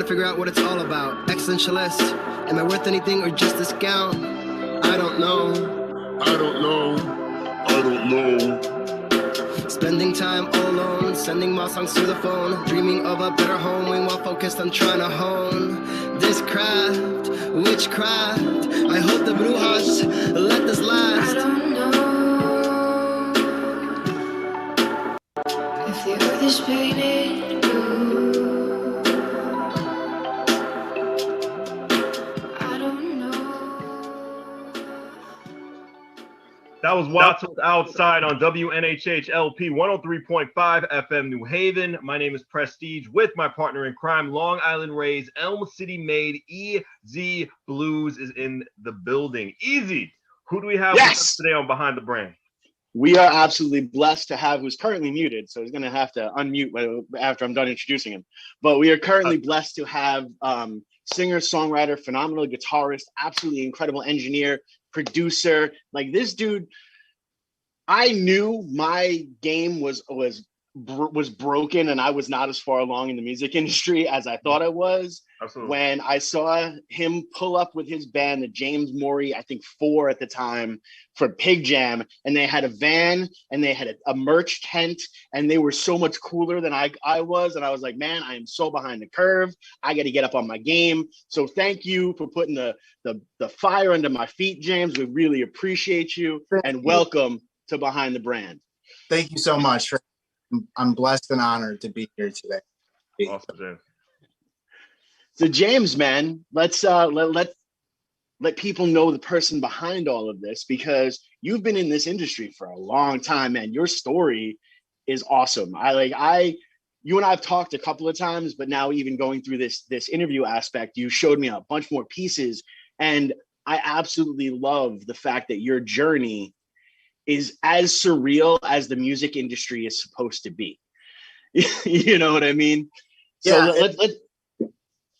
figure out what it's all about. Existentialist, am I worth anything or just this gown? I don't know. Spending time all alone, sending my songs to the phone, dreaming of a better home while focused on trying to hone this craft, witchcraft. I hope the Bluez let this last. I don't know if the earth is painted blue. I don't know. That was Watts with Outside on WNHH LP 103.5 FM New Haven. My name is Prestige with my partner in crime, Long Island Rays, Elm City made EZ Bluez is in the building. Easy, who do we have with us today on Behind the Brand? We are absolutely blessed to have, who's currently muted, so he's going to have to unmute after I'm done introducing him. But we are currently blessed to have singer, songwriter, phenomenal guitarist, absolutely incredible engineer, producer. Like, this dude, I knew my game was broken and I was not as far along in the music industry as I thought I was. Absolutely. When I saw him pull up with his band, the James Mauri, I think 4 at the time, for Pig Jam, and they had a van and they had a merch tent, and they were so much cooler than I was. And I was like, man, I am so behind the curve. I got to get up on my game. So thank you for putting the fire under my feet, James. We really appreciate you. And welcome to Behind the Brand. Thank you so much. I'm blessed and honored to be here today. Awesome, James. So James, man, let's let people know the person behind all of this, because you've been in this industry for a long time, man. Your story is awesome. You and I have talked a couple of times, but now even going through this interview aspect, you showed me a bunch more pieces, and I absolutely love the fact that your journey is as surreal as the music industry is supposed to be. You know what I mean? Yeah, so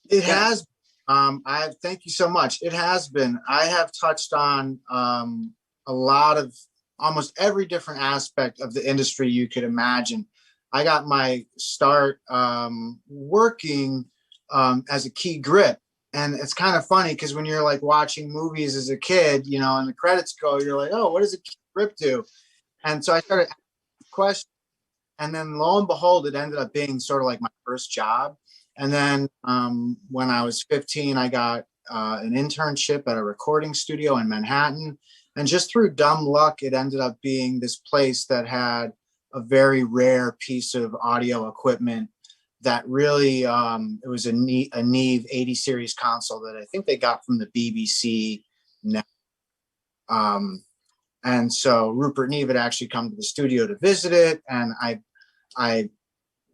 it has. Thank you so much. It has been. I have touched on a lot of almost every different aspect of the industry you could imagine. I got my start working as a key grip. And it's kind of funny because when you're like watching movies as a kid, you know, and the credits go, you're like, oh, what does a key grip do? And so I started asking questions. And then lo and behold, it ended up being sort of like my first job. And then when I was 15, I got an internship at a recording studio in Manhattan. And just through dumb luck, it ended up being this place that had a very rare piece of audio equipment that really, it was a Neve 80 series console that I think they got from the BBC. And so Rupert Neve had actually come to the studio to visit it. And I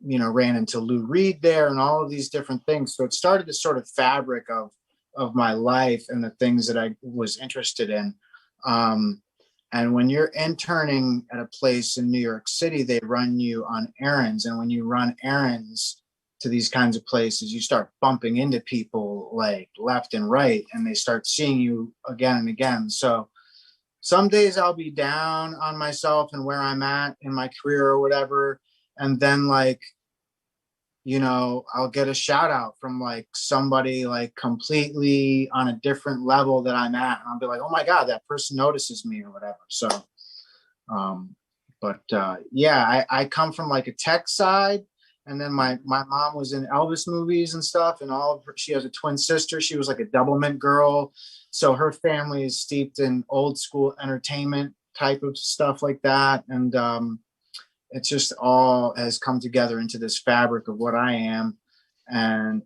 ran into Lou Reed there and all of these different things. So it started this sort of fabric of my life and the things that I was interested in. And when you're interning at a place in New York City, they run you on errands. And when you run errands to these kinds of places, you start bumping into people like left and right, and they start seeing you again and again. So some days I'll be down on myself and where I'm at in my career or whatever. And then I'll get a shout out from like somebody like completely on a different level that I'm at. And I'll be like, oh my God, that person notices me or whatever. So, I come from like a tech side. And then my mom was in Elvis movies and stuff, and she has a twin sister. She was like a Doublemint girl. So her family is steeped in old school entertainment type of stuff like that. And, it just all has come together into this fabric of what I am. And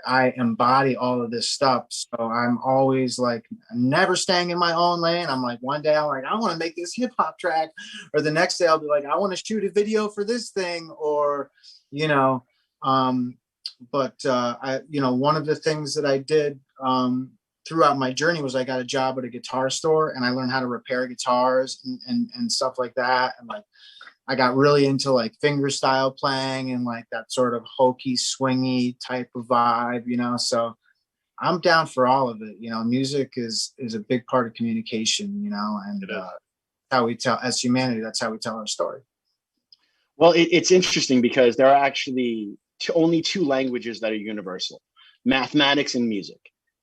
I embody all of this stuff. So I'm always like never staying in my own lane. I'm like, one day I'm like, I want to make this hip hop track. Or the next day I'll be like, I want to shoot a video for this thing. Or, one of the things that I did throughout my journey was I got a job at a guitar store, and I learned how to repair guitars and stuff like that. And like, I got really into like finger style playing and like that sort of hokey, swingy type of vibe, so I'm down for all of it. Music is a big part of communication, and how we tell, as humanity, that's how we tell our story. Well, it's interesting because there are actually only two languages that are universal: mathematics and music.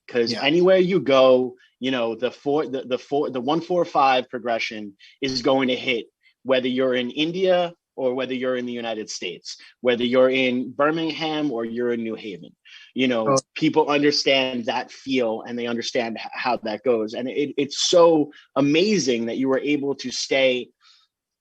Because anywhere you go, you know, the 1-4-5 progression is going to hit, whether you're in India or whether you're in the United States, whether you're in Birmingham or you're in New Haven. You know, people understand that feel and they understand how that goes. And it's so amazing that you were able to stay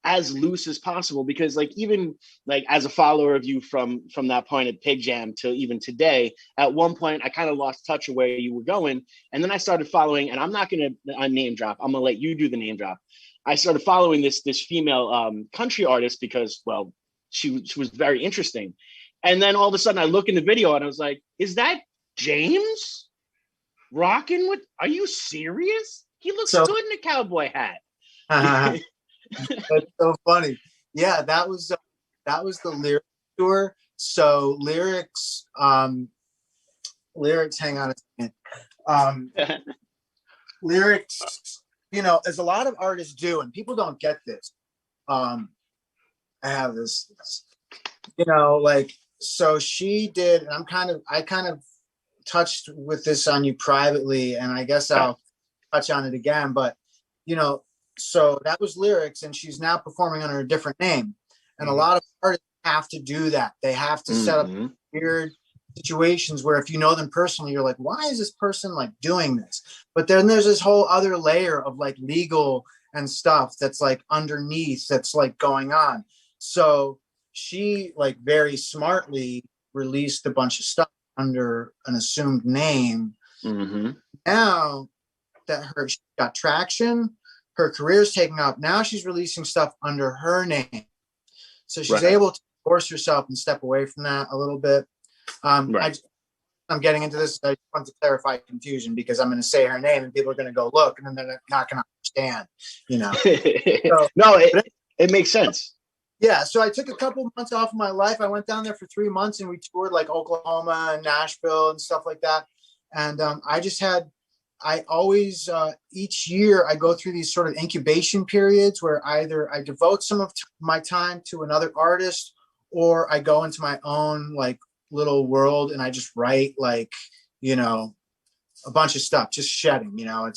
as loose as possible, because like, even like as a follower of you from that point at Pig Jam till even today, at one point I kind of lost touch of where you were going, and then I started following, and I'm not going to name drop, I'm gonna let you do the name drop. I started following this female country artist because, well, she was very interesting, and then all of a sudden I look in the video and I was like, is that James rocking with, are you serious? He looks good in a cowboy hat. That's so funny. Yeah, that was the lyric tour. So lyrics, hang on a second. Lyrics, you know, as a lot of artists do, and people don't get this. I have this, you know, like, so she did, and I kind of touched with this on you privately, and I guess I'll touch on it again, but you know, so that was lyrics, and she's now performing under a different name. And a lot of artists have to do that. They have to set up weird situations where if you know them personally, you're like, why is this person like doing this? But then there's this whole other layer of like legal and stuff that's like underneath, that's like going on. So she like very smartly released a bunch of stuff under an assumed name. Now that she got traction, her career's taking off. Now she's releasing stuff under her name. So she's able to force herself and step away from that a little bit. I'm getting into this. I want to clarify confusion, because I'm going to say her name and people are going to go look, and then they're not going to understand, you know. So, no, it makes sense. Yeah. So I took a couple months off of my life. I went down there for 3 months and we toured like Oklahoma and Nashville and stuff like that. And I always, each year I go through these sort of incubation periods where either I devote some of my time to another artist, or I go into my own like little world and I just write like, you know, a bunch of stuff, just shedding, you know,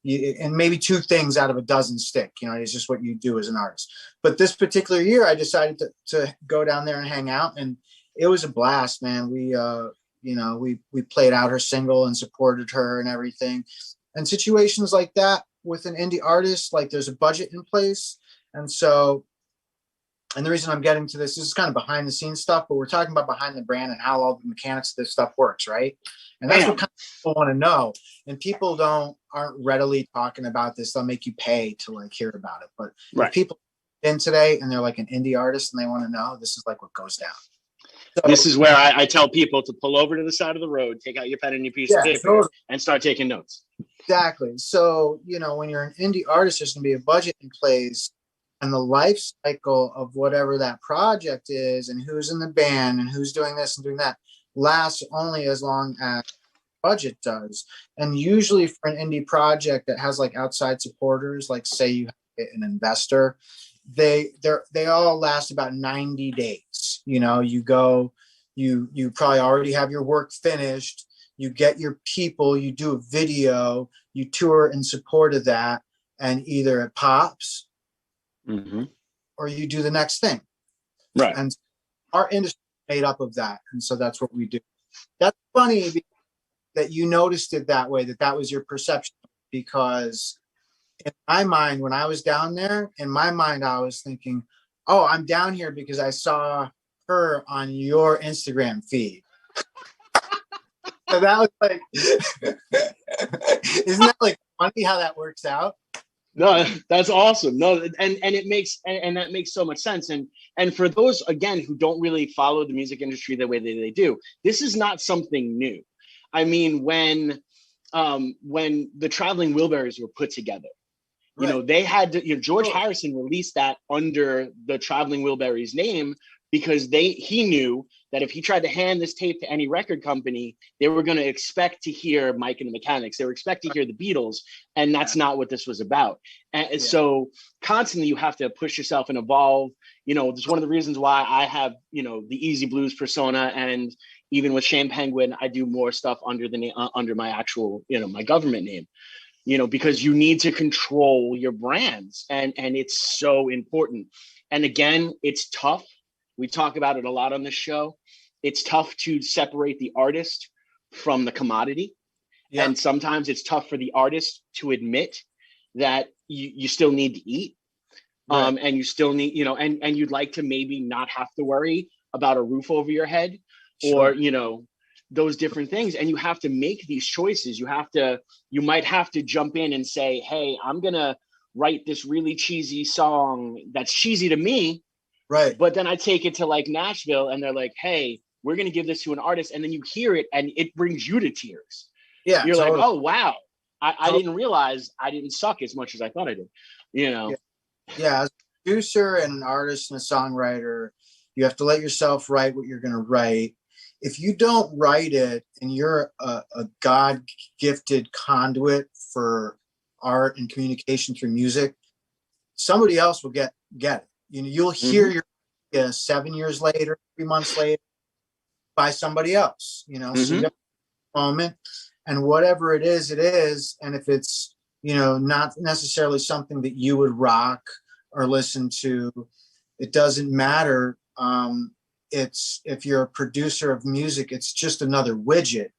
and maybe 2 things out of a dozen stick, you know, it's just what you do as an artist. But this particular year I decided to go down there and hang out, and it was a blast, man. You know, we played out her single and supported her and everything. And situations like that with an indie artist, like there's a budget in place. And so, and the reason I'm getting to this is kind of behind the scenes stuff, but we're talking about behind the brand and how all the mechanics of this stuff works, right? And that's what kind of people want to know. And people aren't readily talking about this. They'll make you pay to like hear about it. But if people in today and they're like an indie artist and they want to know, this is like what goes down. So, this is where I tell people to pull over to the side of the road, take out your pen and your piece of paper, and start taking notes. Exactly. So, you know, when you're an indie artist, there's going to be a budget in place, and the life cycle of whatever that project is and who's in the band and who's doing this and doing that lasts only as long as budget does. And usually for an indie project that has like outside supporters, like say you have an investor, they all last about 90 days. You know, you go, you probably already have your work finished, you get your people, you do a video, you tour in support of that, and either it pops or you do the next thing. Right. And our industry is made up of that. And so that's what we do. That's funny that you noticed it that way, that was your perception, because in my mind, when I was down there, in my mind, I was thinking, oh, I'm down here because I saw her on your Instagram feed. So that was like, isn't that like funny how that works out? No, that's awesome. No, and it makes, and that makes so much sense. And for those, again, who don't really follow the music industry the way that they do, this is not something new. I mean, when the Traveling Wilburys were put together, you know, they had to, George Harrison released that under the Traveling Wilburys name because he knew that if he tried to hand this tape to any record company, they were going to expect to hear Mike and the Mechanics. They were expecting to hear the Beatles, and that's not what this was about. And so constantly you have to push yourself and evolve. You know, it's one of the reasons why I have, you know, the Easy Blues persona, and even with Shane Penguin, I do more stuff under the name, under my actual, you know, my government name. You know, because you need to control your brands, and it's so important. And again, it's tough. We talk about it a lot on this show. It's tough to separate the artist from the commodity. Yeah. And sometimes it's tough for the artist to admit that you still need to eat. Right. And you still need, you know, and you'd like to maybe not have to worry about a roof over your head, sure, or, you know, those different things. And you have to make these choices. You might have to jump in and say, hey, I'm going to write this really cheesy song that's cheesy to me. Right. But then I take it to like Nashville and they're like, hey, we're going to give this to an artist. And then you hear it and it brings you to tears. Yeah. You're totally. Like, oh, wow. I didn't realize I didn't suck as much as I thought I did, you know? Yeah. As a producer and an artist and a songwriter, you have to let yourself write what you're going to write. If you don't write it and you're a God-gifted conduit for art and communication through music, somebody else will get it. You know, you'll hear your 7 years later, 3 months later by somebody else, you know, so you have a moment, and whatever it is. And if it's, you know, not necessarily something that you would rock or listen to, it doesn't matter. It's, if you're a producer of music, it's just another widget.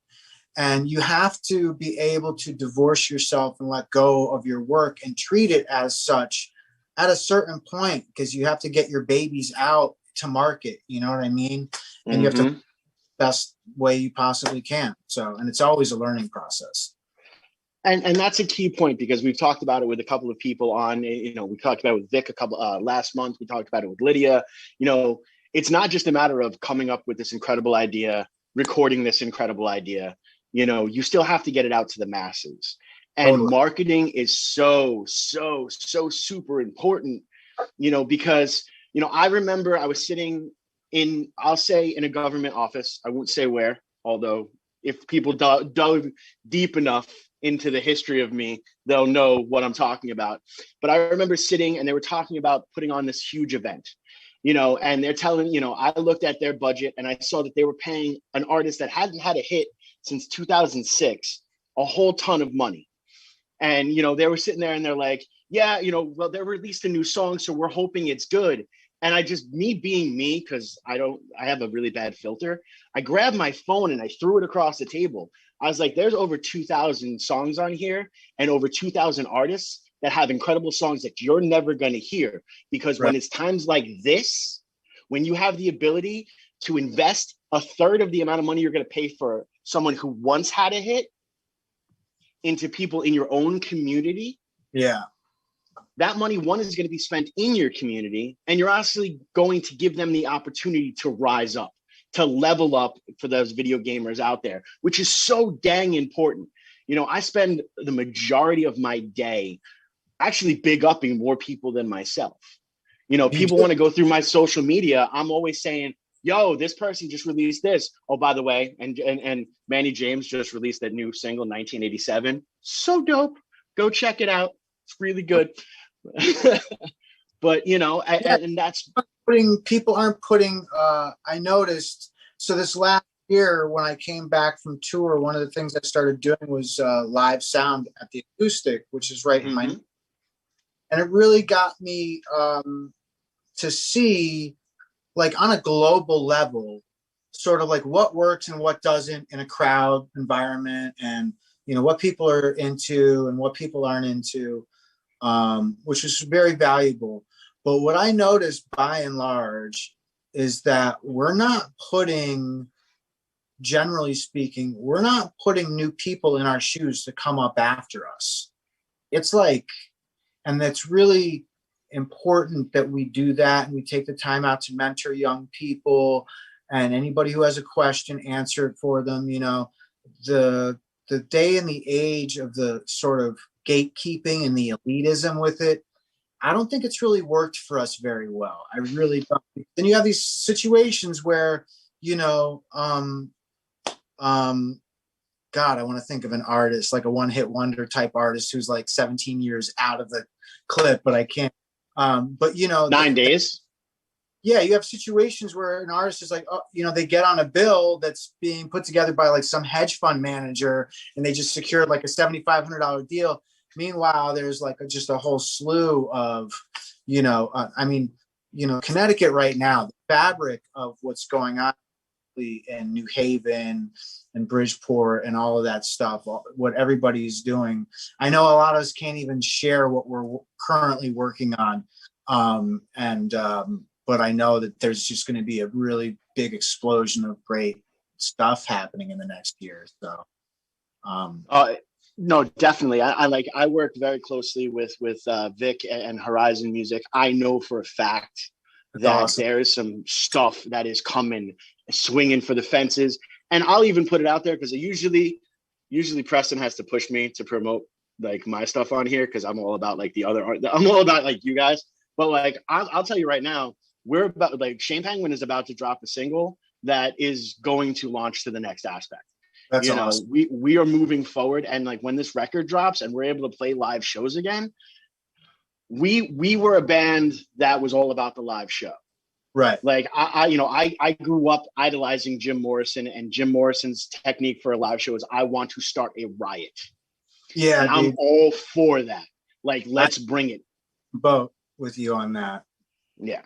And you have to be able to divorce yourself and let go of your work and treat it as such at a certain point, because you have to get your babies out to market. You know what I mean? And you have to best way you possibly can. So, and it's always a learning process. And that's a key point, because we've talked about it with a couple of people on, you know, we talked about it with Vic last month. We talked about it with Lydia. You know, it's not just a matter of coming up with this incredible idea, recording this incredible idea. You know, you still have to get it out to the masses. And marketing is so super important, you know, because, you know, I remember I was sitting in, I'll say in a government office. I won't say where, although if people dug deep enough into the history of me, they'll know what I'm talking about. But I remember sitting and they were talking about putting on this huge event, you know, and they're telling, you know, I looked at their budget and I saw that they were paying an artist that hadn't had a hit since 2006 a whole ton of money. And, you know, they were sitting there and they're like, yeah, you know, well, they released a new song, so we're hoping it's good. And I just, me being me, because I have a really bad filter, I grabbed my phone and I threw it across the table. I was like, there's over 2,000 songs on here and over 2,000 artists that have incredible songs that you're never going to hear. Because when it's times like this, when you have the ability to invest a third of the amount of money you're going to pay for someone who once had a hit into people in your own community, that money, one, is going to be spent in your community, and you're actually going to give them the opportunity to rise up, to level up for those video gamers out there, which is so dang important. You know, I spend the majority of my day actually big upping more people than myself. You know, people want to go through my social media. I'm always saying, yo, this person just released this. Oh, by the way, and Manny James just released that new single, 1987. So dope. Go check it out. It's really good. But, you know, and that's... People aren't putting, I noticed, so this last year when I came back from tour, one of the things I started doing was live sound at the Acoustic, which is right in my... And it really got me to see, like, on a global level, sort of like what works and what doesn't in a crowd environment, and, you know, what people are into and what people aren't into, which is very valuable. But what I noticed by and large is that generally speaking, we're not putting new people in our shoes to come up after us. It's like, and that's really important that we do that, and we take the time out to mentor young people, and anybody who has a question, answer it for them. You know, the day and the age of the sort of gatekeeping and the elitism with it, I don't think it's really worked for us very well. I really don't. Then you have these situations where, you know, God, I want to think of an artist, like a one-hit wonder type artist who's like 17 years out of the clip, but I can't. But you know, 9 days. Yeah, you have situations where an artist is like, oh, you know, they get on a bill that's being put together by like some hedge fund manager, and they just secured like a $7,500 deal. Meanwhile, there's like just a whole slew of, you know, I mean, you know, Connecticut right now, the fabric of what's going on in New Haven and Bridgeport and all of that stuff, what everybody's doing. I know a lot of us can't even share what we're currently working on. But I know that there's just going to be a really big explosion of great stuff happening in the next year. So, no, definitely. I work very closely with Vic and Horizon Music. I know for a fact that awesome. there is some stuff that is coming, swinging for the fences. And I'll even put it out there because usually Preston has to push me to promote like my stuff on here because I'm all about like the other art. I'm all about like you guys. But like I'll tell you right now, we're about like Shane Penguin is about to drop a single that is going to launch to the next aspect. That's awesome. We are moving forward, and like when this record drops and we're able to play live shows again, we were a band that was all about the live show. Right. Like I grew up idolizing Jim Morrison, and Jim Morrison's technique for a live show is I want to start a riot. Yeah. And I'm all for that. Like, let's bring it. Both with you on that. Yeah.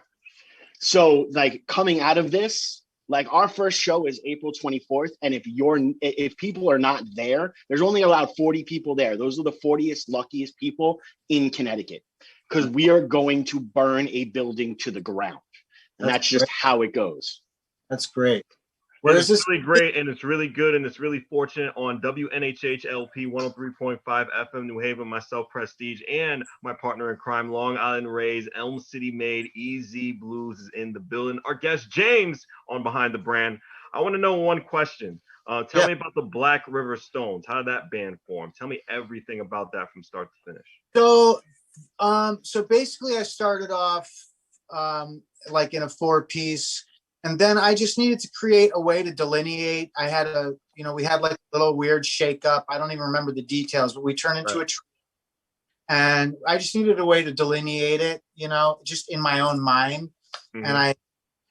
So like coming out of this, like our first show is April 24th. And if people are not there, there's only allowed 40 people there. Those are the 40th luckiest people in Connecticut because we are going to burn a building to the ground. And that's just how it goes. That's great. Where is this? Really great, and it's really good, and it's really fortunate on WNHH LP 103.5 FM New Haven, myself, Prestige, and my partner in crime, Long Island Rays, Elm City Made, EZ Bluez is in the building. Our guest, James, on Behind the Brand. I want to know one question. Tell me about the Black River Stones. How did that band form? Tell me everything about that from start to finish. So basically I started off like in a 4-piece. And then I just needed to create a way to delineate. I had we had like a little weird shake up. I don't even remember the details, but we turned into a tree. And I just needed a way to delineate it, just in my own mind. Mm-hmm. And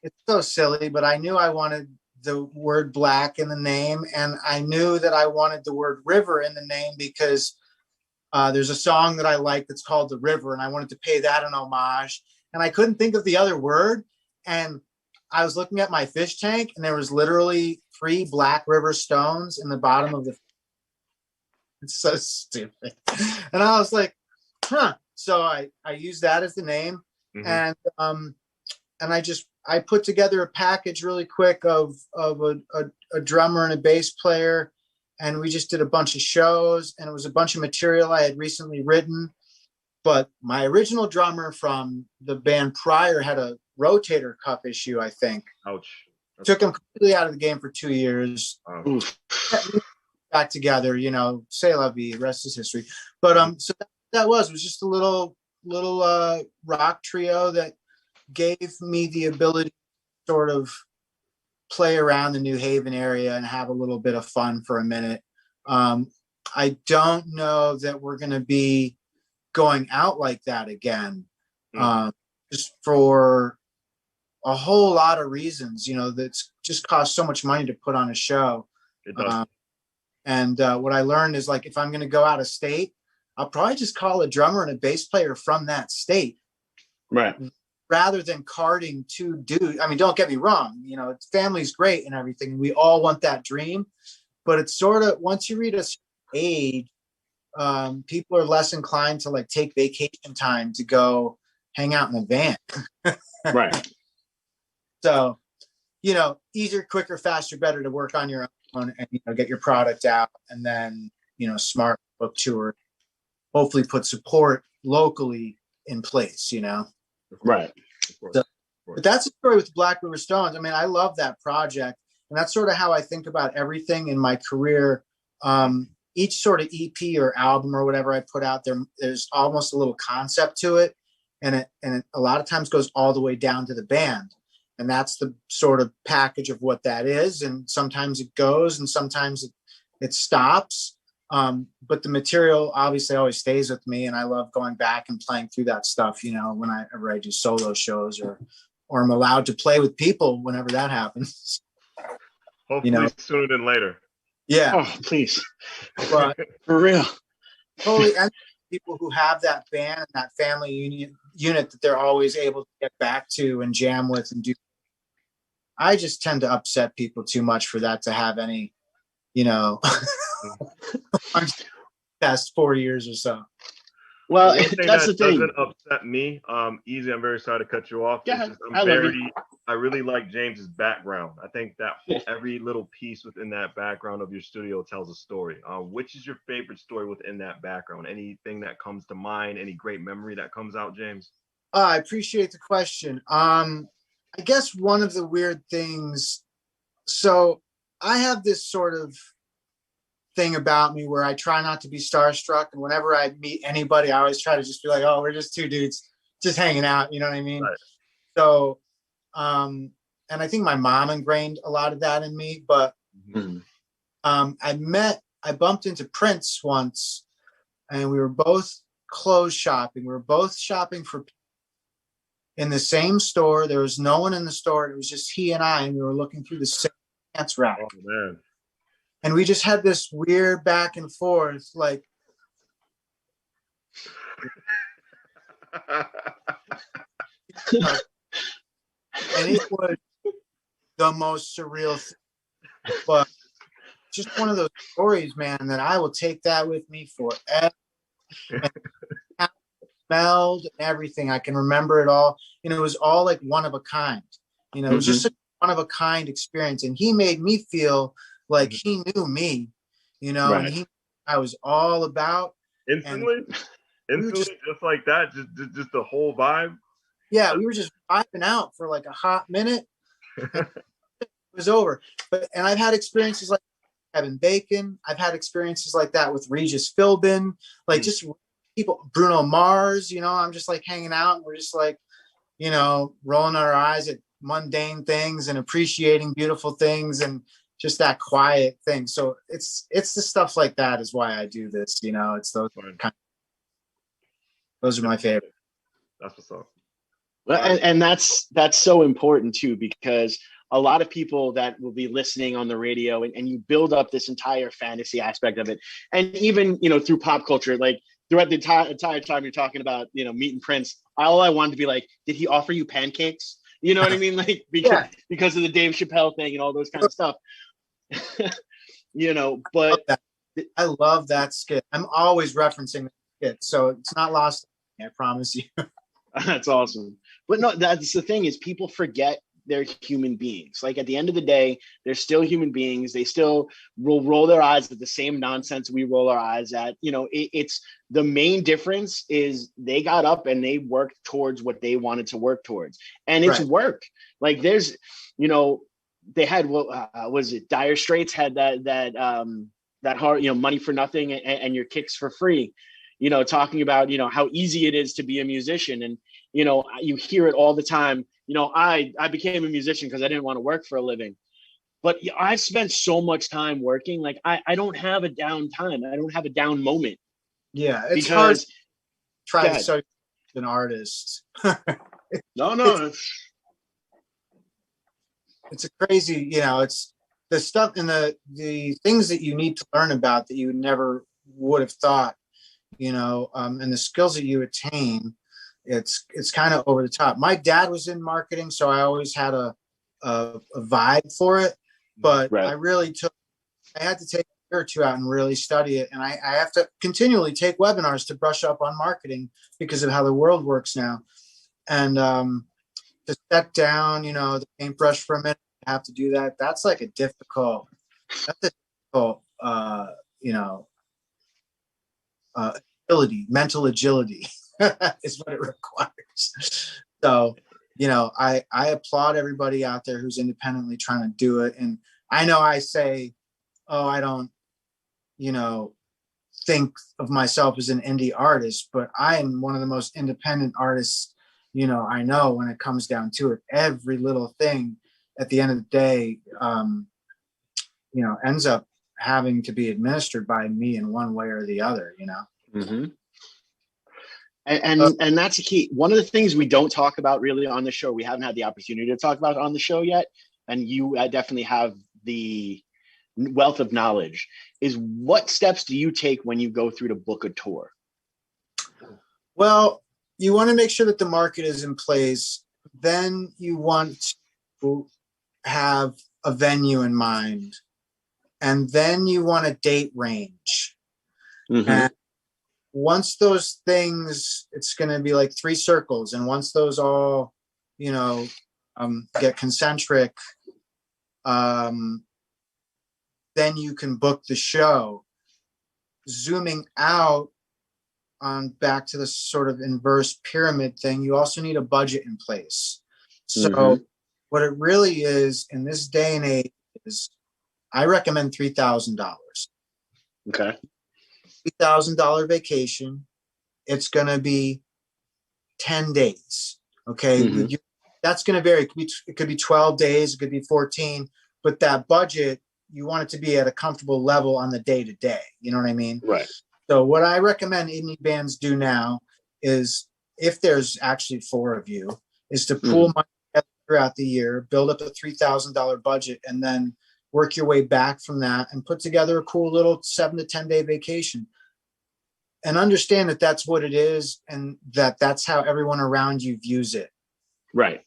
it's so silly, but I knew I wanted the word black in the name. And I knew that I wanted the word river in the name because there's a song that I like that's called The River. And I wanted to pay that an homage. And I couldn't think of the other word. And I was looking at my fish tank and there was literally 3 Black River stones in the bottom of the. It's so stupid. And I was like, huh. So I used that as the name. Mm-hmm. And I put together a package really quick of a drummer and a bass player. And we just did a bunch of shows, and it was a bunch of material I had recently written. But my original drummer from the band prior had a rotator cuff issue, I think. Ouch. Took him completely out of the game for 2 years. Back together, say la vie, rest is history. But so that was just a little rock trio that gave me the ability to sort of play around the New Haven area and have a little bit of fun for a minute. I don't know that we're going to be going out like that again, just for a whole lot of reasons, that's just cost so much money to put on a show. It does. And what I learned is, like, if I'm going to go out of state, I'll probably just call a drummer and a bass player from that state. Right. Rather than carding 2 dudes. I mean, don't get me wrong, family's great and everything. We all want that dream, but it's sort of, once you reach a age, people are less inclined to like take vacation time to go hang out in a van. Right. So, easier, quicker, faster, better to work on your own and get your product out, and then, smart book tour, hopefully put support locally in place, Right. So, but that's the story with Black River Stones. I mean, I love that project, and that's sort of how I think about everything in my career. Each sort of EP or album or whatever I put out there, there's almost a little concept to it. and it a lot of times goes all the way down to the band. And that's the sort of package of what that is. And sometimes it goes and sometimes it stops. But the material obviously always stays with me. And I love going back and playing through that stuff, whenever I do solo shows or I'm allowed to play with people whenever that happens. Hopefully sooner than later. Yeah. Oh, please. But for real. Totally. And people who have that band and that family unit that they're always able to get back to and jam with and do. I just tend to upset people too much for that to have any, past 4 years or so. Well, one thing that's that the thing. doesn't upset me, Easy, I'm very sorry to cut you off. Yeah, I really like James's background. I think that every little piece within that background of your studio tells a story. Which is your favorite story within that background? Anything that comes to mind? Any great memory that comes out, James? I appreciate the question. I guess one of the weird things, so I have this sort of thing about me where I try not to be starstruck, and whenever I meet anybody, I always try to just be like, oh, we're just two dudes just hanging out, you know what I mean? Right. So and I think my mom ingrained a lot of that in me, but I bumped into Prince once, and we were both clothes shopping. We were both shopping in the same store. There was no one in the store. It was just he and I, and we were looking through the same pants rack. Oh, man. And we just had this weird back and forth, like. And it was the most surreal thing. But just one of those stories, man, that I will take that with me forever. And how it smelled and everything. I can remember it all. And it was all like one of a kind. It was just a one of a kind experience. And he made me feel like he knew me, Right. and I was all about. Instantly, just like that, just the whole vibe. Yeah, we were just vibing out for like a hot minute. And it was over. And I've had experiences like Kevin Bacon. I've had experiences like that with Regis Philbin, like just people, Bruno Mars. I'm just like hanging out, and we're just like, rolling our eyes at mundane things and appreciating beautiful things and just that quiet thing. So it's the stuff like that is why I do this. It's those those are my favorite. That's what's up. Well, and that's so important too, because a lot of people that will be listening on the radio and you build up this entire fantasy aspect of it. And even, through pop culture, like throughout the entire time you're talking about, meeting Prince, all I wanted to be like, did he offer you pancakes? You know what I mean? Like, because of the Dave Chappelle thing and all those kind of stuff. But I love that skit. I'm always referencing the skit, so it's not lost on me, I promise you. That's awesome. But no, that's the thing, is people forget they're human beings. Like, at the end of the day, they're still human beings. They still will roll their eyes at the same nonsense we roll our eyes at. It's the main difference is they got up and they worked towards what they wanted to work towards, and it's work. Like, there's, they had was it Dire Straits had that hard, Money for Nothing and Your Kicks for Free, talking about how easy it is to be a musician. And you hear it all the time. I became a musician because I didn't want to work for a living, but I've spent so much time working. Like, I don't have a down time. I don't have a down moment. Yeah, it's hard to try to start an artist. No. It's a crazy, it's the stuff and the things that you need to learn about that you never would have thought, and the skills that you attain. It's kind of over the top. My dad was in marketing, so I always had a vibe for it, but I had to take a year or two out and really study it. And I have to continually take webinars to brush up on marketing because of how the world works now. And to set down, the paintbrush for a minute, have to do that. That's like a difficult, mental agility is what it requires. So, I applaud everybody out there who's independently trying to do it. And I know I say, oh, I don't, think of myself as an indie artist, but I am one of the most independent artists, I know when it comes down to it. Every little thing at the end of the day, ends up having to be administered by me in one way or the other, Mm-hmm. And that's a key. One of the things we don't talk about really on the show, we haven't had the opportunity to talk about on the show yet, and you definitely have the wealth of knowledge, is what steps do you take when you go through to book a tour? Well, you want to make sure that the market is in place. Then you want to have a venue in mind. And then you want a date range. Mm-hmm. And once those things, it's going to be like 3 circles. And once those all, get concentric, then you can book the show. Zooming out on back to the sort of inverse pyramid thing, you also need a budget in place. So what it really is in this day and age is I recommend $3,000. Okay. $3,000 vacation. It's going to be 10 days. Okay. Mm-hmm. That's going to vary. It could be 12 days. It could be 14. But that budget, you want it to be at a comfortable level on the day to day. You know what I mean? Right. So what I recommend indie bands do now is, if there's actually 4 of you, is to pool money throughout the year, build up a $3,000 budget, and then work your way back from that and put together a cool little 7 to 10 day vacation. And understand that that's what it is, and that's how everyone around you views it. Right.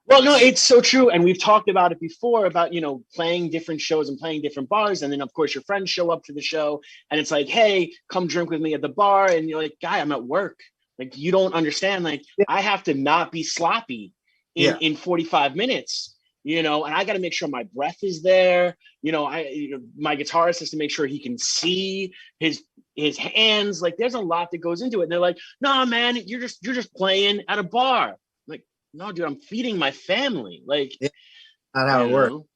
Well, no, it's so true. And we've talked about it before about, playing different shows and playing different bars. And then, of course, your friends show up to the show and it's like, hey, come drink with me at the bar. And you're like, guy, I'm at work. Like, you don't understand. Like, I have to not be sloppy in 45 minutes, and I got to make sure my breath is there. My guitarist has to make sure he can see his hands. Like, there's a lot that goes into it. And they're like, no, man, you're just playing at a bar. No, dude, I'm feeding my family. Like, not how it works.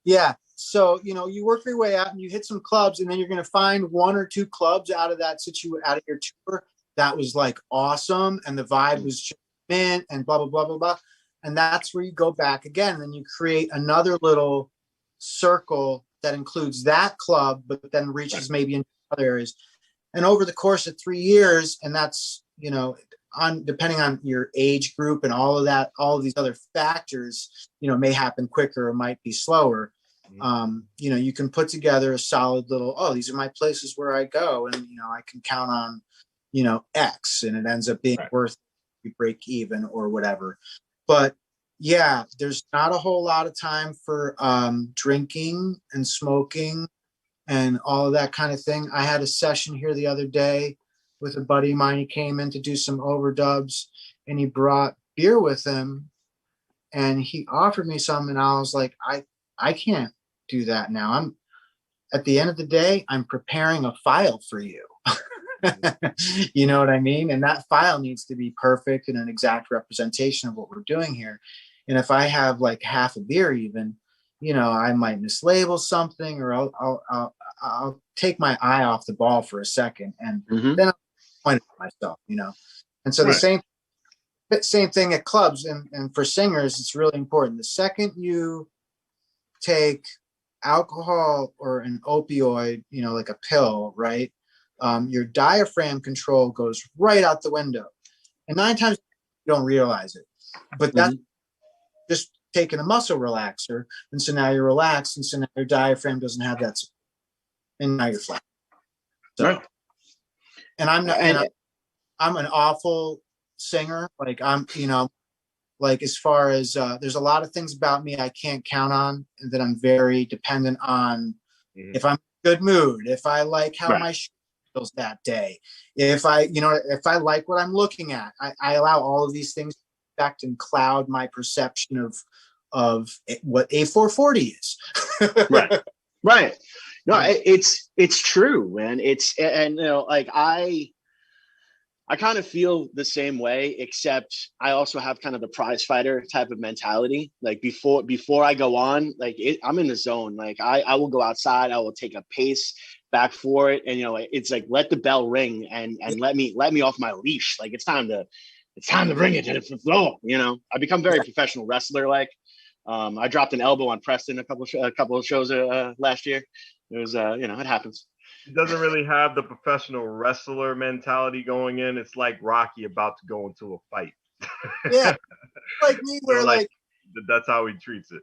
Yeah. So, you work your way out and you hit some clubs, and then you're going to find 1 or 2 clubs out of out of your tour that was like awesome. And the vibe was just mint and blah, blah, blah, blah, blah. And that's where you go back again. And you create another little circle that includes that club, but then reaches maybe in other areas. And over the course of 3 years, and that's, depending on your age group and all of that, all of these other factors, may happen quicker or might be slower. You can put together a solid little, these are my places where I go, and, I can count on, X, and it ends up being worth you break even or whatever. But yeah, there's not a whole lot of time for drinking and smoking and all of that kind of thing. I had a session here the other day with a buddy of mine. He came in to do some overdubs, and he brought beer with him, and he offered me some, and I was like, I can't do that now. I'm at the end of the day, I'm preparing a file for you. You know what I mean? And that file needs to be perfect and an exact representation of what we're doing here. And if I have like half a beer even, I might mislabel something, or I'll take my eye off the ball for a second, and then I'll point at myself, And so the same thing at clubs, and for singers, it's really important. The second you take alcohol or an opioid, like a pill, right? Your diaphragm control goes right out the window. And 9 times you don't realize it. But that's just taking a muscle relaxer. And so now you're relaxed. And so now your diaphragm doesn't have that. And now you're flat. So, and I'm not, and I'm an awful singer. Like like as far as there's a lot of things about me I can't count on, and that I'm very dependent on. If I'm in a good mood, if I like how my shoe feels that day, if I like what I'm looking at, I allow all of these things to affect and cloud my perception of what A440 is. Right. No, it's true, man. Like I kind of feel the same way, except I also have kind of the prize fighter type of mentality. Like before I go on, like I'm in the zone. Like I will go outside. I will take a pace back for it, and it's like let the bell ring and let me off my leash. Like it's time to bring it to the floor. I become very professional wrestler. Like I dropped an elbow on Preston a couple of shows last year. It was it happens. He doesn't really have the professional wrestler mentality going in. It's like Rocky about to go into a fight. Yeah, like me, where like that's how he treats it.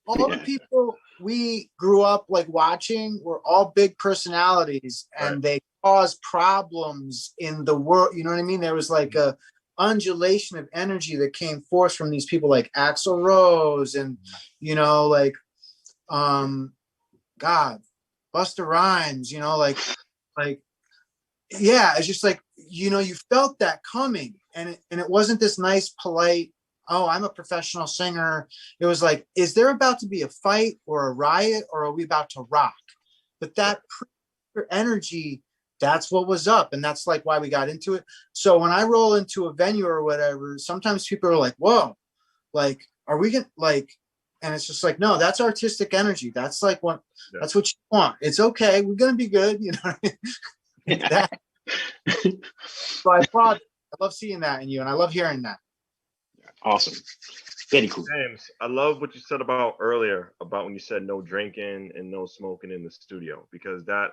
All the people we grew up like watching were all big personalities, and they caused problems in the world. You know what I mean? There was like a undulation of energy that came forth from these people like Axl Rose and like God, Busta Rhymes, it's just like you felt that coming, and it wasn't this nice polite, oh, I'm a professional singer. It was like, is there about to be a fight or a riot, or are we about to rock? But that energy, that's what was up, and that's like why we got into it. So when I roll into a venue or whatever, sometimes people are like, whoa, like, are we gonna like, and it's just like, no, that's artistic energy. That's like that's what you want. It's okay, we're gonna be good, So I applaud. I love seeing that in you, and I love hearing that. Awesome. Very cool. James, I love what you said about earlier about when you said no drinking and no smoking in the studio, because that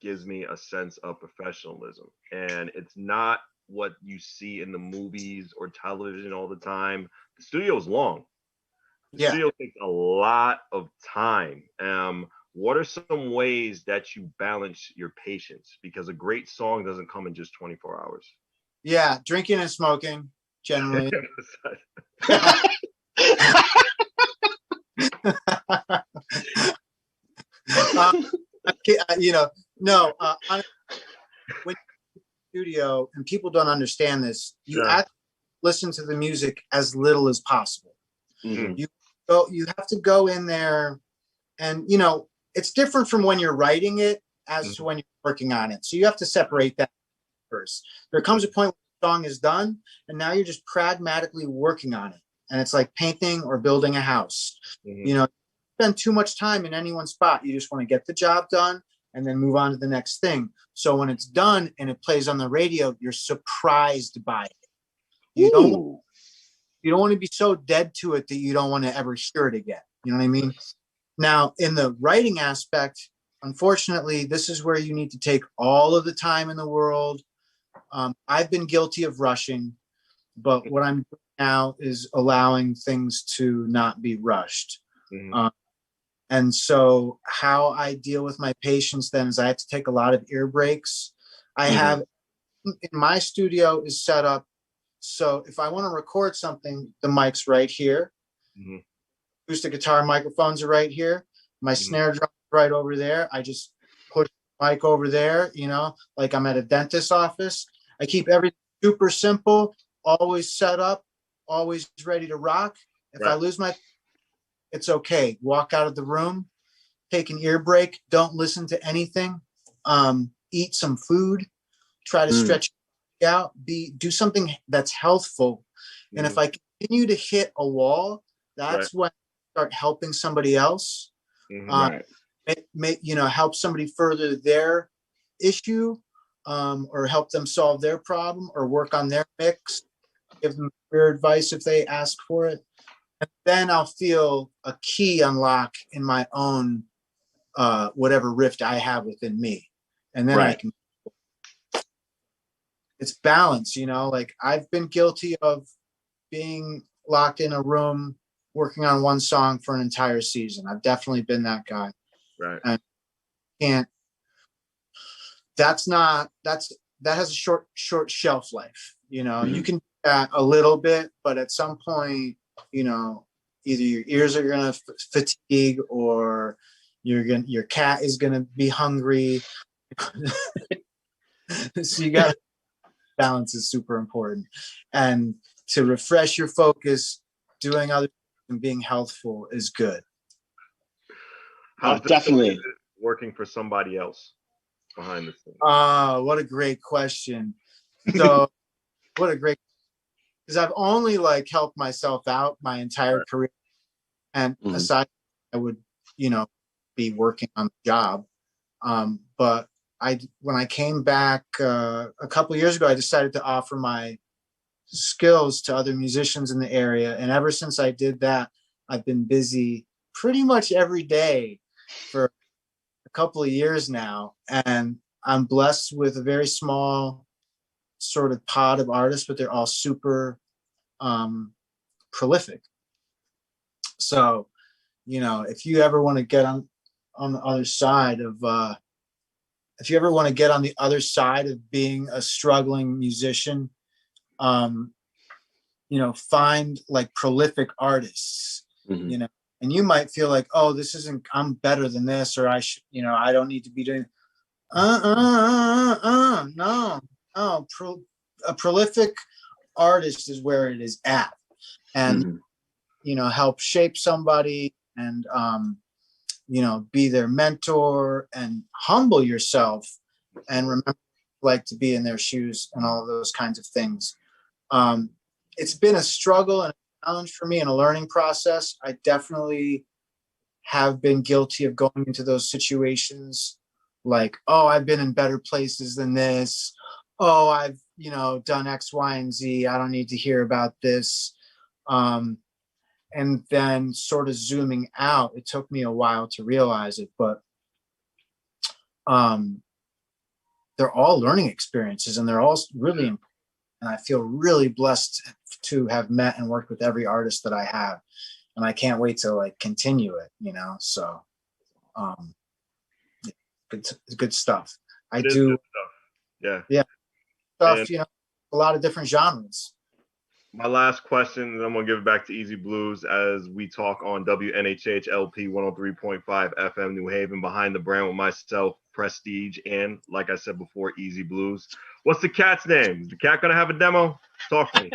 gives me a sense of professionalism, and it's not what you see in the movies or television all the time. The studio is long. The studio takes a lot of time. What are some ways that you balance your patience? Because a great song doesn't come in just 24 hours. Yeah, drinking and smoking generally. When studio, and people don't understand this, you actually listen to the music as little as possible. Mm-hmm. You have to go in there, and it's different from when you're writing it as to when you're working on it. So you have to separate that first. There comes a point where the song is done, and now you're just pragmatically working on it. And it's like painting or building a house. Spend too much time in any one spot. You just want to get the job done and then move on to the next thing. So when it's done and it plays on the radio, you're surprised by it. You don't want to be so dead to it that you don't want to ever hear it again. You know what I mean? Now, in the writing aspect, unfortunately, this is where you need to take all of the time in the world. I've been guilty of rushing, but what I'm doing now is allowing things to not be rushed. And so how I deal with my patients then is I have to take a lot of ear breaks. I have, in my studio is set up, so if I want to record something, the mic's right here. Acoustic guitar microphones are right here. My snare drum is right over there. I just push the mic over there, like I'm at a dentist's office. I keep everything super simple, always set up, always ready to rock. If I lose it's okay. Walk out of the room, take an ear break. Don't listen to anything. Eat some food. Try to stretch out. Do something that's healthful. And if I continue to hit a wall, that's when I start helping somebody else. Help somebody further their issue, or help them solve their problem, or work on their mix. Give them career advice if they ask for it. And then I'll feel a key unlock in my own whatever rift I have within me. And then I can, it's balance, like I've been guilty of being locked in a room working on one song for an entire season. I've definitely been that guy. And that has a short shelf life. You can do that a little bit, but at some point, either your ears are going to fatigue, or your cat is going to be hungry. So you got balance is super important, and to refresh your focus, doing other things and being healthful is good. Definitely working for somebody else behind the scenes. What a great question. So because I've only helped myself out my entire career, and aside, I would be working on the job. But when I came back a couple of years ago, I decided to offer my skills to other musicians in the area. And ever since I did that, I've been busy pretty much every day for a couple of years now. And I'm blessed with a very small sort of pod of artists, but they're all super prolific. So, you know, if you ever want to get on the other side of if you ever want to get on the other side of being a struggling musician, you know, find like prolific artists, you know, and you might feel like, oh, this isn't, I'm better than this, or I should, you know, I don't need to be doing, no. A prolific artist is where it is at, and you know, help shape somebody, and you know, be their mentor, and humble yourself, and remember, like, to be in their shoes, and all of those kinds of things. It's been a struggle and a challenge for me, and a learning process. I definitely have been guilty of going into those situations, like, oh, I've been in better places than this. Oh, I've, you know, done X, Y, and Z. I don't need to hear about this. And then sort of zooming out, it took me a while to realize it, but they're all learning experiences, and they're all really important. And I feel really blessed to have met and worked with every artist that I have. And I can't wait to like continue it, you know? So, good stuff. I do. Good stuff. Yeah. Yeah. Stuff, And you know, a lot of different genres. my last question, and I'm going to give it back to Easy Blues as we talk on WNHH LP 103.5 FM New Haven, behind the brand, with myself, Prestige, and like I said before, Easy Blues. What's the cat's name? Is the cat going to have a demo? Talk to me.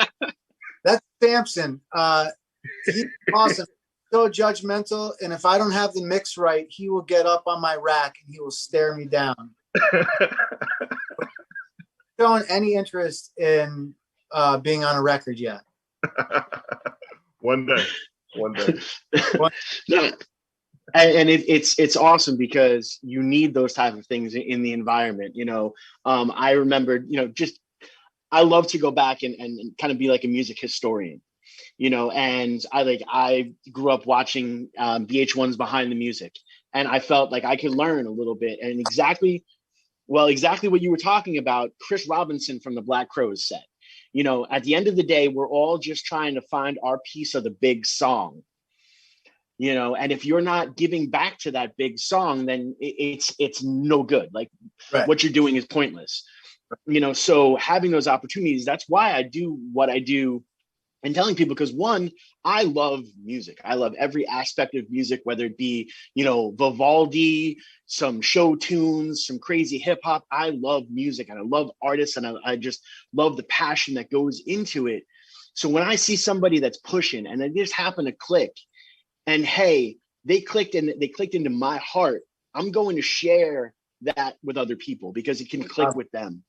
That's Samson. He's awesome. So judgmental. And if I don't have the mix right, he will get up on my rack and he will stare me down. Showing any interest in being on a record yet. One day. No, and it's awesome because you need those type of things in the environment. You know, I remember, you know, just I love to go back and kind of be like a music historian, you know, and I grew up watching VH1's Behind the Music, and I felt like I could learn a little bit. And exactly what you were talking about, Chris Robinson from the Black Crowes said, you know, at the end of the day, we're all just trying to find our piece of the big song. You know, and if you're not giving back to that big song, then it's no good. Like, right. What you're doing is pointless. You know, so having those opportunities, that's why I do what I do, and telling people, because one, I love music. I love every aspect of music, whether it be, you know, Vivaldi, some show tunes, some crazy hip hop. I love music, and I love artists, and I just love the passion that goes into it. So when I see somebody that's pushing and they just happen to click, and hey, they clicked into my heart, I'm going to share that with other people because it can click with them.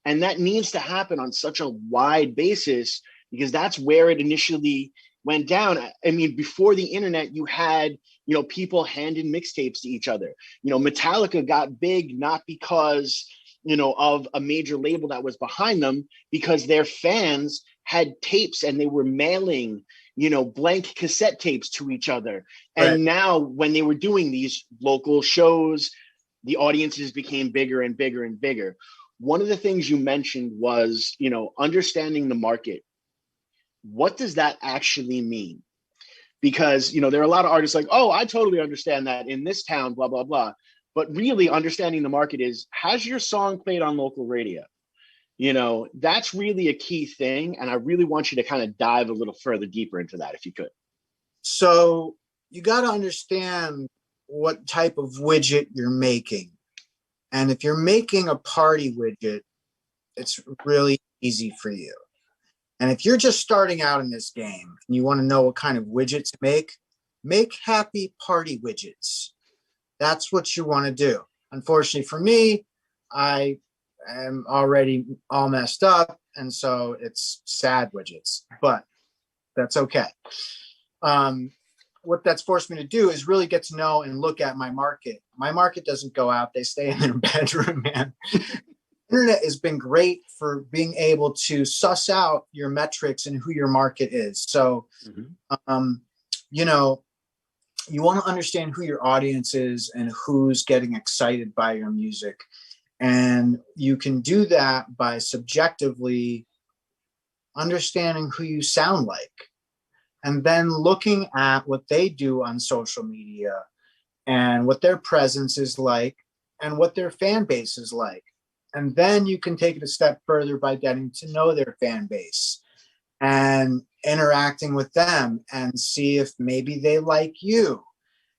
And that needs to happen on such a wide basis, because that's where it initially went down. I mean, before the internet, you had, you know, people handing mixtapes to each other. You know, Metallica got big not because, you know, of a major label that was behind them, because their fans had tapes and they were mailing, you know, blank cassette tapes to each other. And right. Now when they were doing these local shows, the audiences became bigger and bigger and bigger. One of the things you mentioned was, you know, understanding the market. What does that actually mean? Because, you know, there are a lot of artists like, oh, I totally understand that in this town, blah, blah, blah. But really understanding the market is, has your song played on local radio? You know, that's really a key thing. And I really want you to kind of dive a little further deeper into that, if you could. So you got to understand what type of widget you're making. And if you're making a party widget, it's really easy for you. And if you're just starting out in this game and you want to know what kind of widget to make happy party widgets. That's what you want to do. Unfortunately for me, I am already all messed up, and so it's sad widgets, but that's okay. What that's forced me to do is really get to know and look at my market. My market doesn't go out. They stay in their bedroom, man. Internet has been great for being able to suss out your metrics and who your market is. So, you know, you want to understand who your audience is and who's getting excited by your music. And you can do that by subjectively understanding who you sound like, and then looking at what they do on social media and what their presence is like and what their fan base is like. And then you can take it a step further by getting to know their fan base and interacting with them and see if maybe they like you.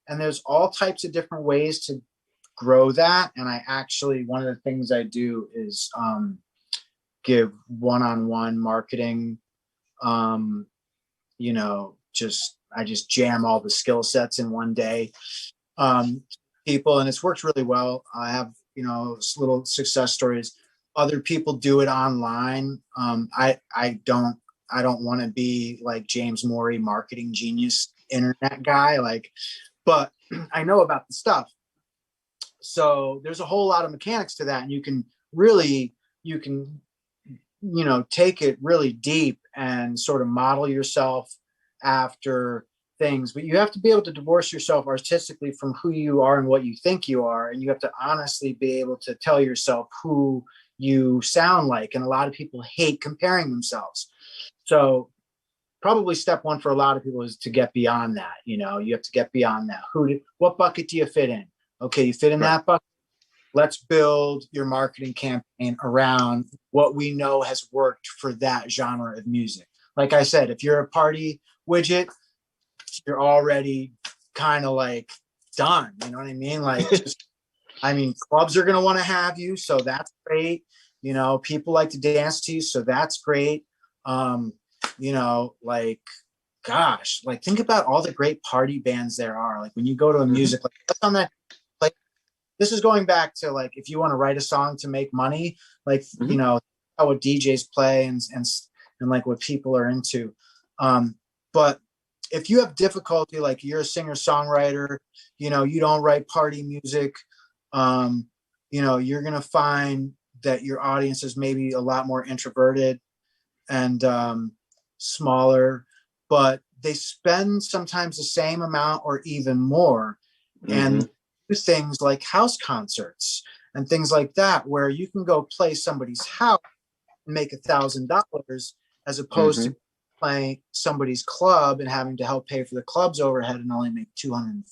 And there's all types of different ways to grow that. And I actually, one of the things I do is give one-on-one marketing. You know, I just jam all the skill sets in one day. People, and it's worked really well. I have, you know, little success stories. Other people do it online. I don't want to be like James Mauri, marketing genius, internet guy, like, but I know about the stuff. So there's a whole lot of mechanics to that, and you can, you know, take it really deep and sort of model yourself after things. But you have to be able to divorce yourself artistically from who you are and what you think you are. And you have to honestly be able to tell yourself who you sound like. And a lot of people hate comparing themselves. So probably step one for a lot of people is to get beyond that. You know, you have to get beyond that. What bucket do you fit in? Okay, you fit in that bucket. Let's build your marketing campaign around what we know has worked for that genre of music. Like I said, if you're a party widget, you're already kind of like done. You know what I mean? Like, clubs are going to want to have you. So that's great. You know, people like to dance to you. So that's great. You know, like, gosh, like think about all the great party bands there are. Like when you go to a music, like that's on that, like, this is going back to like, if you want to write a song to make money, like, you know, what DJs play and like what people are into. But if you have difficulty, like you're a singer songwriter, you know, you don't write party music, you know, you're going to find that your audience is maybe a lot more introverted and smaller, but they spend sometimes the same amount or even more. And do things like house concerts and things like that, where you can go play somebody's house and make $1,000 as opposed to playing somebody's club and having to help pay for the club's overhead and only make $250.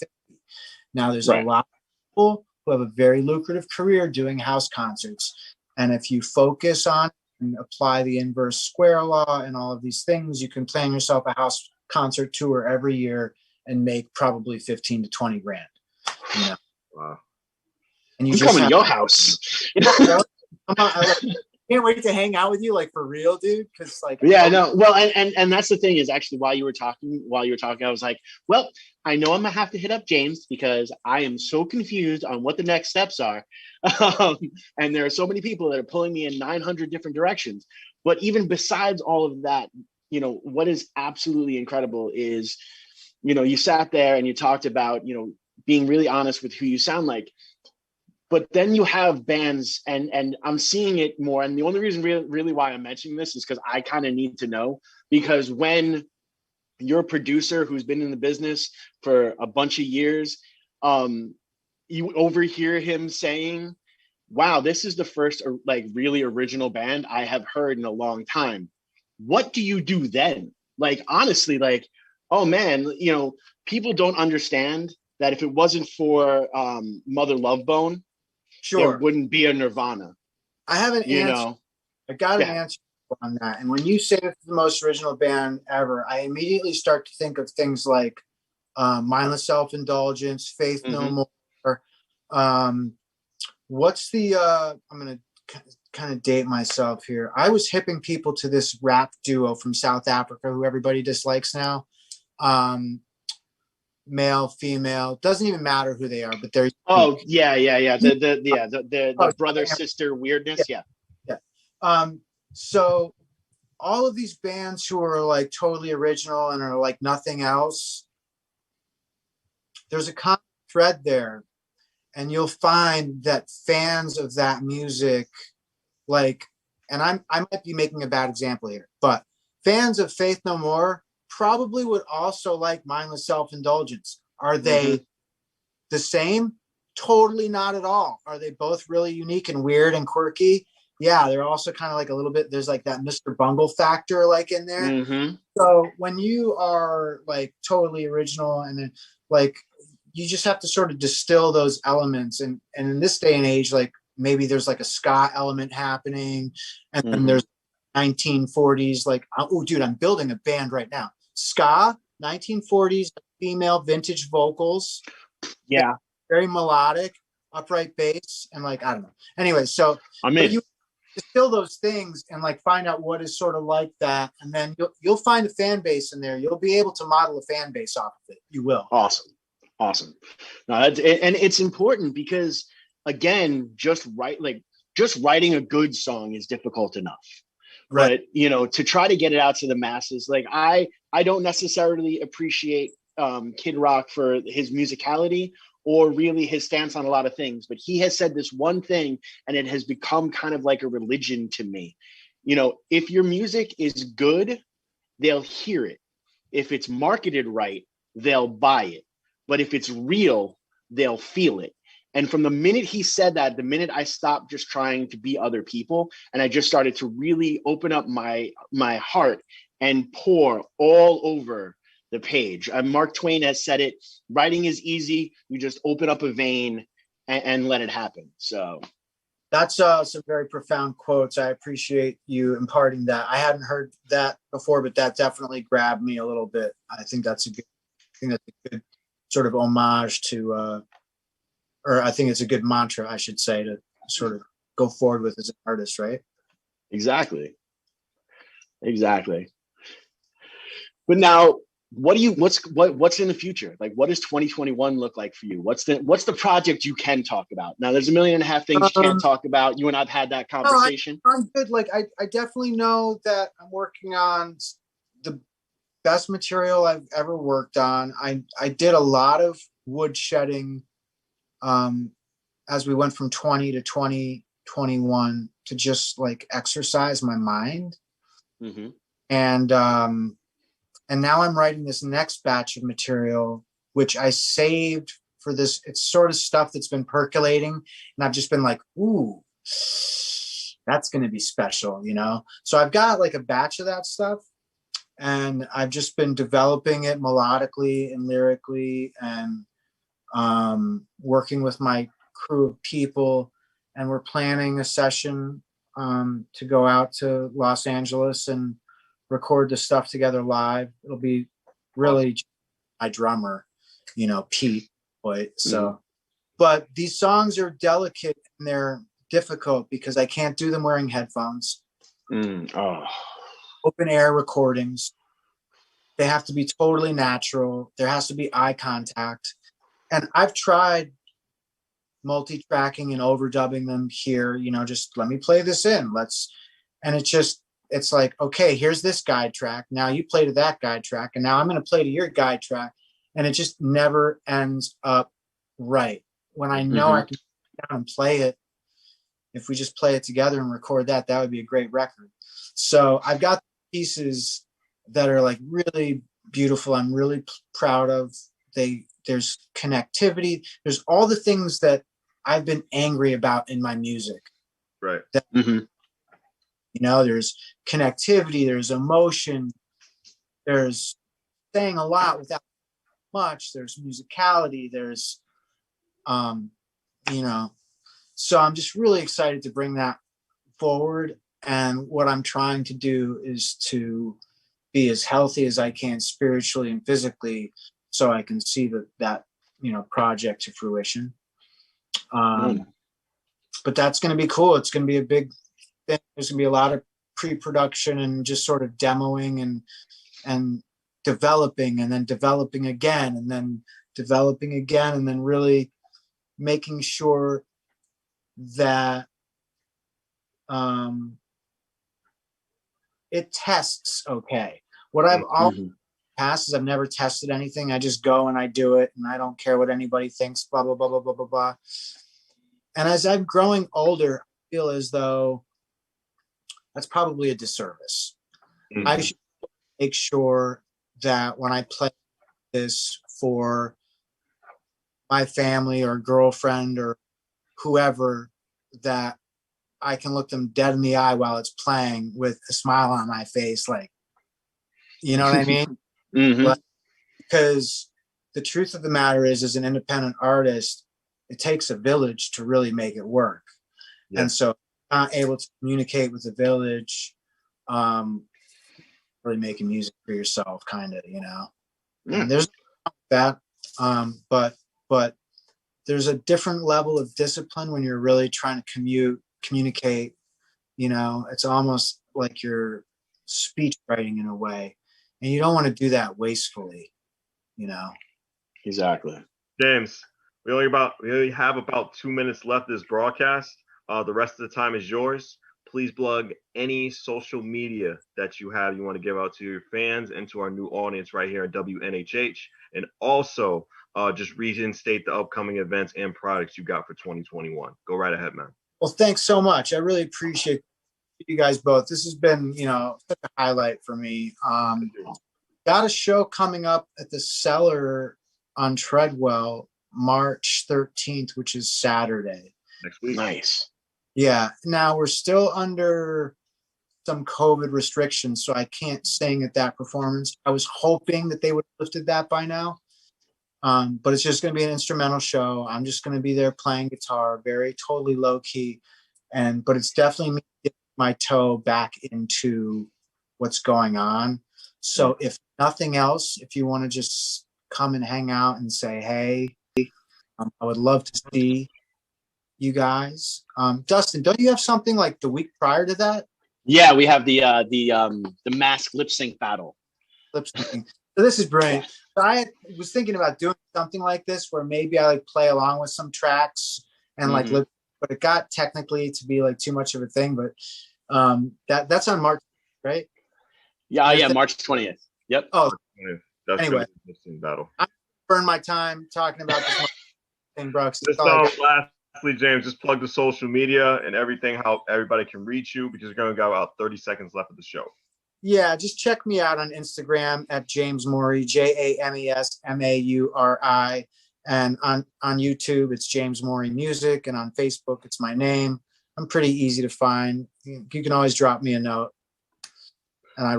Now there's a lot of people who have a very lucrative career doing house concerts. And if you focus on and apply the inverse square law and all of these things, you can plan yourself a house concert tour every year and make probably 15 to 20 grand. You know? Wow. And you come to your house. Come on, can't wait to hang out with you, like for real, dude. Because like, yeah, no, well, and that's the thing is actually while you were talking, I was like, well, I know I'm gonna have to hit up James because I am so confused on what the next steps are, and there are so many people that are pulling me in 900 different directions. But even besides all of that, you know, what is absolutely incredible is, you know, you sat there and you talked about, you know, being really honest with who you sound like. But then you have bands, and I'm seeing it more. And the only reason really why I'm mentioning this is because I kind of need to know, because when you're a producer who's been in the business for a bunch of years, you overhear him saying, wow, this is the first like really original band I have heard in a long time. What do you do then? Like, honestly, like, oh man, you know, people don't understand that if it wasn't for Mother Love Bone, there wouldn't be a Nirvana. I have an answer. I got an answer on that. And when you say it's the most original band ever, I immediately start to think of things like Mindless Self-Indulgence, Faith No More. What's the, I'm going to kind of date myself here. I was hipping people to this rap duo from South Africa who everybody dislikes now. Male, female, doesn't even matter who they are, but they're the brother sister weirdness. So all of these bands who are like totally original and are like nothing else, there's a common thread there, and you'll find that fans of that music, like, and I might be making a bad example here, but fans of Faith No More probably would also like Mindless Self-Indulgence. Are they the same? Totally not at all. Are they both really unique and weird and quirky? Yeah, they're also kind of like a little bit, there's like that Mr. Bungle factor like in there. So when you are like totally original, and then like you just have to sort of distill those elements, and in this day and age, like maybe there's like a ska element happening, and then there's 1940s, like, oh dude, I'm building a band right now. Ska, 1940s, female vintage vocals. Yeah. Very melodic, upright bass, and like, I don't know. Anyway, so but you distill those things and like find out what is sort of like that, and then you'll find a fan base in there. You'll be able to model a fan base off of it. You will. Awesome. No, and it's important because, again, just writing a good song is difficult enough. Right. But to try to get it out to the masses, like I don't necessarily appreciate Kid Rock for his musicality or really his stance on a lot of things, but he has said this one thing, and it has become kind of like a religion to me. If your music is good, they'll hear it. If it's marketed right, they'll buy it. But if it's real, they'll feel it. And from the minute he said that, the minute I stopped just trying to be other people, and I just started to really open up my heart and pour all over the page. Mark Twain has said it, writing is easy. You just open up a vein and let it happen. So that's some very profound quotes. I appreciate you imparting that. I hadn't heard that before, but that definitely grabbed me a little bit. I think that's a good sort of homage to, or I think it's a good mantra, I should say, to sort of go forward with as an artist, right? Exactly. But now, what's in the future? Like, what does 2021 look like for you? What's the project you can talk about? Now, there's 1.5 million things you can't talk about. You and I've had that conversation. No, I'm good. Like, I definitely know that I'm working on the best material I've ever worked on. I did a lot of wood shedding as we went from 20 to 2021 to just like exercise my mind. And now I'm writing this next batch of material, which I saved for this. It's sort of stuff that's been percolating, and I've just been like, ooh, that's going to be special, So I've got like a batch of that stuff, and I've just been developing it melodically and lyrically, and working with my crew of people. And we're planning a session to go out to Los Angeles and record the stuff together live. It'll be really my drummer, Pete. So, but these songs are delicate and they're difficult because I can't do them wearing headphones. Open air recordings. They have to be totally natural. There has to be eye contact. And I've tried multi-tracking and overdubbing them here, just let me play this in. It's like, okay, here's this guide track. Now you play to that guide track. And now I'm going to play to your guide track. And it just never ends up right. When I know I can sit down and play it, if we just play it together and record that would be a great record. So I've got pieces that are like really beautiful. I'm really proud of. There's connectivity. There's all the things that I've been angry about in my music. Right. There's connectivity, there's emotion, there's saying a lot without much, there's musicality, there's, so I'm just really excited to bring that forward. And what I'm trying to do is to be as healthy as I can spiritually and physically so I can see that project to fruition. But that's going to be cool. It's going to be a big thing. There's going to be a lot of pre-production and just sort of demoing and developing, and then developing again, and then developing again, and then really making sure that it tests okay. What I've always past is I've never tested anything. I just go and I do it, and I don't care what anybody thinks, blah, blah, blah, blah, blah, blah, blah. And as I'm growing older, I feel as though that's probably a disservice. Mhm. I should make sure that when I play this for my family or girlfriend or whoever, that I can look them dead in the eye while it's playing with a smile on my face. Like, you know what I mean? Mhm. But because the truth of the matter is, as an independent artist, it takes a village to really make it work. Yeah. And so not able to communicate with the village, really making music for yourself, kind of, you know. And there's that, but there's a different level of discipline when you're really trying to communicate. You know, it's almost like you're speech writing in a way, and you don't want to do that wastefully, you know. Exactly. James, we only have about 2 minutes left of this broadcast. The rest of the time is yours. Please plug any social media that you have you want to give out to your fans and to our new audience right here at WNHH. And also just reinstate the upcoming events and products you got for 2021. Go right ahead, man. Well, thanks so much. I really appreciate you guys both. This has been, you know, such a highlight for me. Got a show coming up at the Cellar on Treadwell, March 13th, which is Saturday. Next week. Nice. Yeah. Now we're still under some COVID restrictions, so I can't sing at that performance. I was hoping that they would have lifted that by now. But it's just going to be an instrumental show. I'm just going to be there playing guitar, totally low key. But it's definitely me getting my toe back into what's going on. So if nothing else, if you want to just come and hang out and say, hey, I would love to see you guys. Dustin, don't you have something like the week prior to that? Yeah, we have the mask lip sync battle. Lip syncing. So this is brilliant. So I was thinking about doing something like this where maybe I like play along with some tracks and like lip, but it got technically to be like too much of a thing. But that's on March, right? Yeah, March 20th. Yep. Oh, That's anyway, the listing battle. I burn my time talking about this thing, bro. Just lastly, James, just plug the social media and everything, how everybody can reach you, because we're going to go about 30 seconds left of the show. Yeah, just check me out on Instagram at James Mauri, JamesMauri, and on YouTube it's James Mauri Music, and on Facebook it's my name. I'm pretty easy to find. You can always drop me a note, and I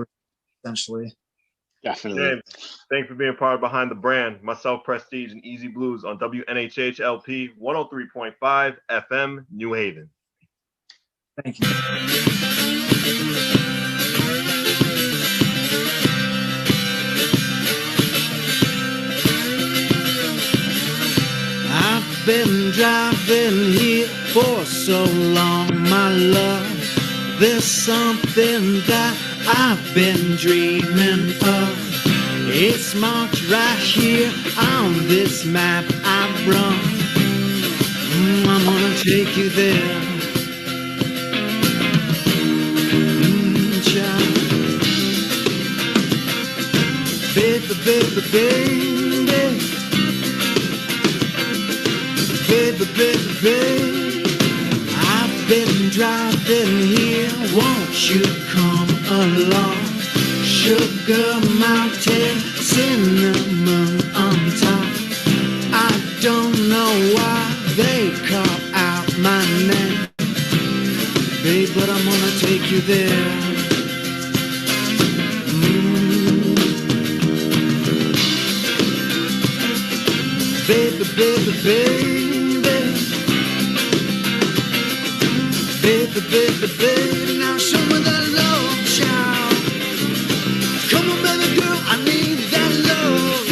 essentially. Definitely. James, thanks for being part of Behind the Brand. Myself, Prestige, and Easy Blues on WNHH LP 103.5 FM, New Haven. Thank you. I've been driving here for so long, my love. There's something that I've been dreaming of. It's marked right here on this map I've run. I'm gonna take you there. Child. Baby, baby, baby. Baby, baby, baby, I've been driving here, won't you come along? Sugar Mountain, cinnamon on top. I don't know why they call out my name, babe, but I'm gonna take you there. Baby, baby, baby. Baby, baby, baby, now show me that love, child. Come on, baby girl, I need that love.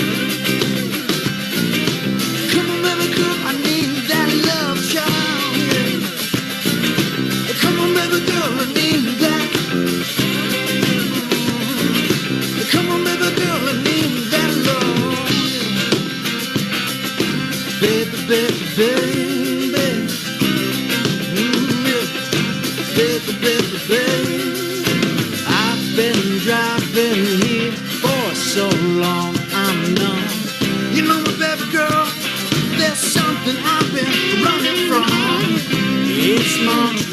Come on, baby girl, I need that love, child. Yeah. Come on, baby girl, I need that. Come on, baby girl, I need that love. Baby, baby, baby. Baby, baby.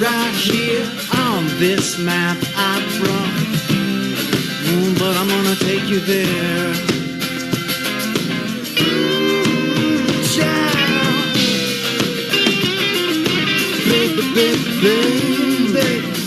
right here on this map I brought. But I'm gonna take you there. Child, baby, baby, baby.